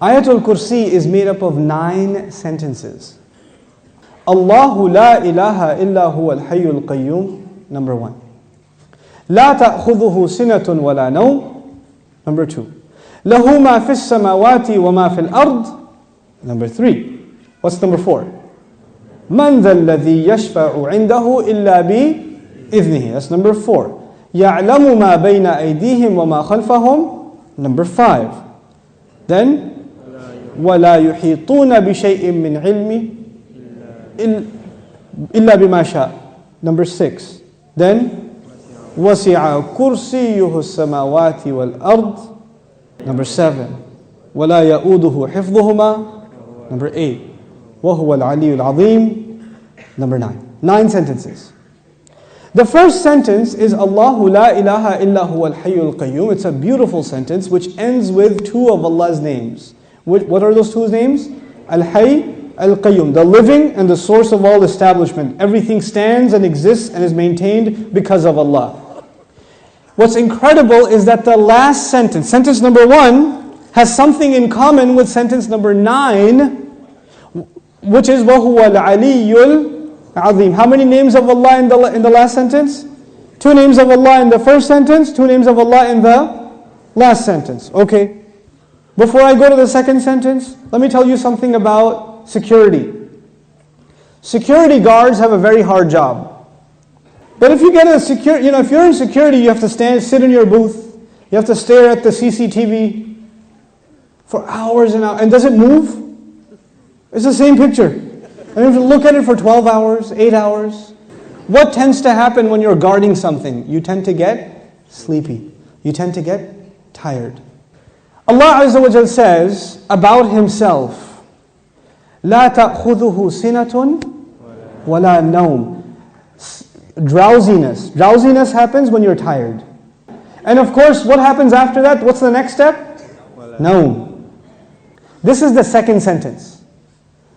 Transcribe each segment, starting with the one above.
Ayatul Kursi is made up of 9 sentences. Allahu la ilaha illa huwa al-hayyul qayyum, number 1. La ta'khudhuhu sinatun wa la nawm, number 2. Lahu ma fis samawati wa ma fil ard, number 3. What's number 4? Man dha alladhi yashfa'u 'indahu illa bi idhnihi. That's number 4. يَعْلَمُ مَا بَيْنَ أَيْدِيهِمْ وَمَا خَلْفَهُم, number 5. Then وَلَا يُحِيطُونَ بِشَيْءٍ مِّنْ عِلْمِ إِلَّا بِمَا شَاءَ, number 6. Then وَسِعَ كُرْسِيُّهُ السَّمَاوَاتِ وَالْأَرْضِ, number 7. وَلَا يَؤُودُهُ حِفْظُهُمَا, number 8. وَهُوَ الْعَلِيُّ الْعَظِيمُ, number 9. 9 sentences. The first sentence is Allahu la ilaha illa huwa al-hayyul qayyum. It's a beautiful sentence which ends with 2 of Allah's names. What are those 2 names? Al-Hayy, Al-Qayyum, the living and the source of all establishment. Everything stands and exists and is maintained because of Allah. What's incredible is that the last sentence, sentence number 1, has something in common with sentence number 9, which is وَهُوَ الْعَلِيُّ Azim. How many names of Allah in the last sentence? 2 names of Allah in the first sentence, 2 names of Allah in the last sentence. Okay. Before I go to the second sentence, let me tell you something about security. Security guards have a very hard job. But if you get a if you're in security, you have to sit in your booth. You have to stare at the CCTV for hours and hours. And does it move? It's the same picture. And you have to look at it for 12 hours, 8 hours. What tends to happen when you're guarding something? You tend to get sleepy. You tend to get tired. Allah Azza wa Jal says about Himself, لا تأخذه سنة ولا نوم. Drowsiness happens when you're tired. And of course, what happens after that? What's the next step? Naum. This is the second sentence.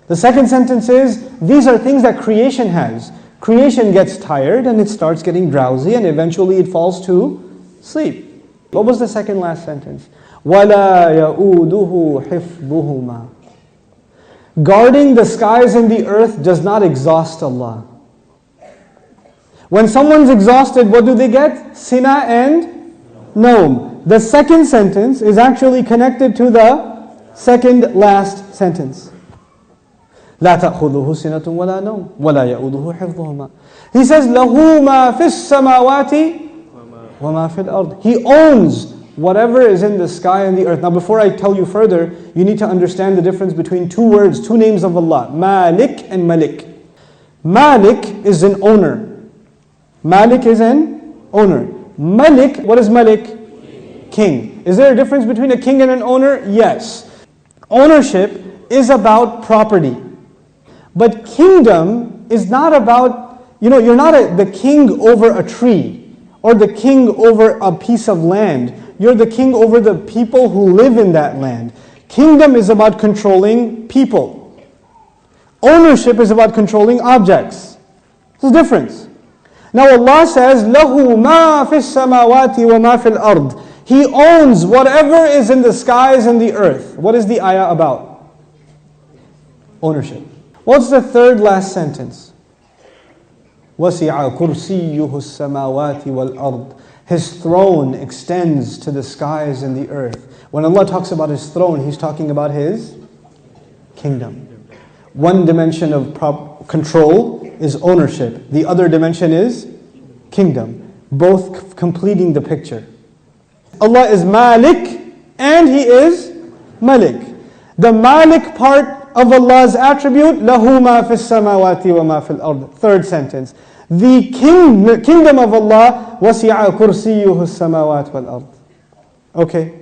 The second sentence is, these are things that creation has. Creation gets tired and it starts getting drowsy and eventually it falls to sleep. What was the second last sentence? وَلَا يَؤُودُهُ حِفْظُهُمَا. Guarding the skies and the earth does not exhaust Allah. When someone's exhausted, what do they get? Sina and Naum. The second sentence is actually connected to the second last sentence. لا تأخذه سنة ولا نوم ولا يؤوده حفظهما. He says له ما في السماوات وما في الأرض. He owns whatever is in the sky and the earth. Now before I tell you further, you need to understand the difference between 2 words, 2 names of Allah, Malik and Malik. Malik is an owner. Malik is an owner. Malik, what is Malik? King. Is there a difference between a king and an owner? Yes. Ownership is about property. But kingdom is not about, you're not the king over a tree or the king over a piece of land. You're the king over the people who live in that land. Kingdom is about controlling people. Ownership is about controlling objects. There's a difference. Now Allah says, لَهُ مَا فِي السَّمَاوَاتِ وَمَا فِي الْأَرْضِ. He owns whatever is in the skies and the earth. What is the ayah about? Ownership. What's the third last sentence? وَسِعَ كُرْسِيُّهُ السَّمَاوَاتِ وَالْأَرْضِ. His throne extends to the skies and the earth. When Allah talks about His throne, He's talking about His kingdom. One dimension of control is ownership. The other dimension is kingdom. Both completing the picture. Allah is Malik and He is Malik. The Malik part of Allah's attribute, لَهُ مَا فِي السَّمَاوَاتِ وَمَا فِي الْأَرْضِ. Third sentence. The kingdom of Allah, وَسِعَ كُرْسِيُّهُ السَّمَاوَاتِ وَالْأَرْضِ. Okay.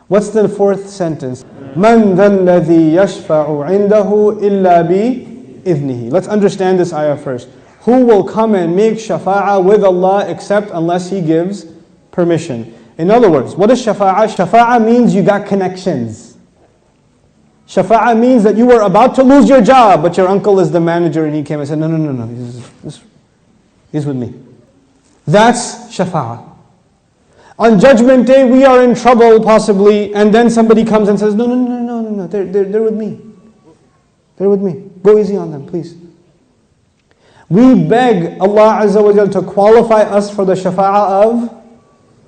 What's the fourth sentence? مَنْ ذَا الَّذِي يَشْفَعُ عِنْدَهُ إِلَّا بِإِذْنِهِ. Let's understand this ayah first. Who will come and make shafa'ah with Allah except unless He gives permission? In other words, what is shafa'ah? Shafa'ah means you got connections. Shafa'ah means that you were about to lose your job, but your uncle is the manager and he came and said, no, he's with me. That's shafa'ah. On Judgment Day, we are in trouble possibly, and then somebody comes and says, no, no. They're with me. They're with me. Go easy on them, please. We beg Allah Azza wa Jal to qualify us for the shafa'ah of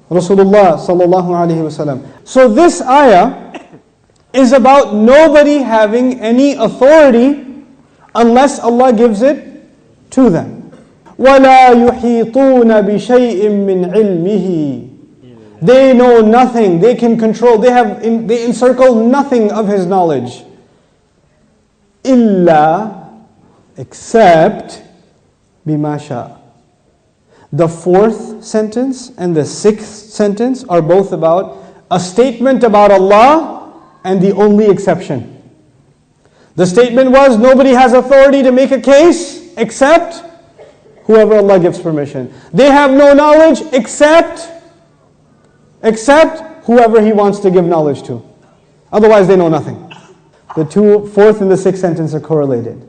Rasulullah sallallahu alaihi wasallam. So this ayah is about nobody having any authority unless Allah gives it to them. وَلَا يُحِيطُونَ بِشَيْءٍ مِّنْ عِلْمِهِ. They know nothing. They can control. They encircle nothing of His knowledge. إِلَّا, except بِمَا شَاءَ. The fourth sentence and the sixth sentence are both about a statement about Allah and the only exception. The statement was, nobody has authority to make a case except whoever Allah gives permission. They have no knowledge except whoever He wants to give knowledge to. Otherwise they know nothing. The fourth and the sixth sentence are correlated.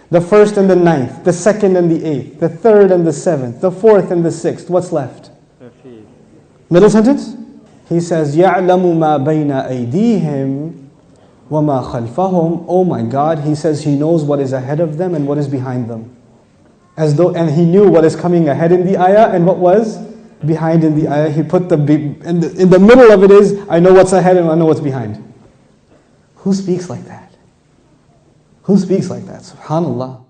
The first and the ninth, the second and the eighth, the third and the seventh, the fourth and the sixth. What's left? Middle sentence? He says, يَعْلَمُ مَا بَيْنَ أَيْدِيهِمْ وَمَا خَلْفَهُمْ. Oh my God, He says He knows what is ahead of them and what is behind them. And He knew what is coming ahead in the ayah and what was behind in the ayah. He put in the middle of it is, I know what's ahead and I know what's behind. Who speaks like that? Who speaks like that? SubhanAllah.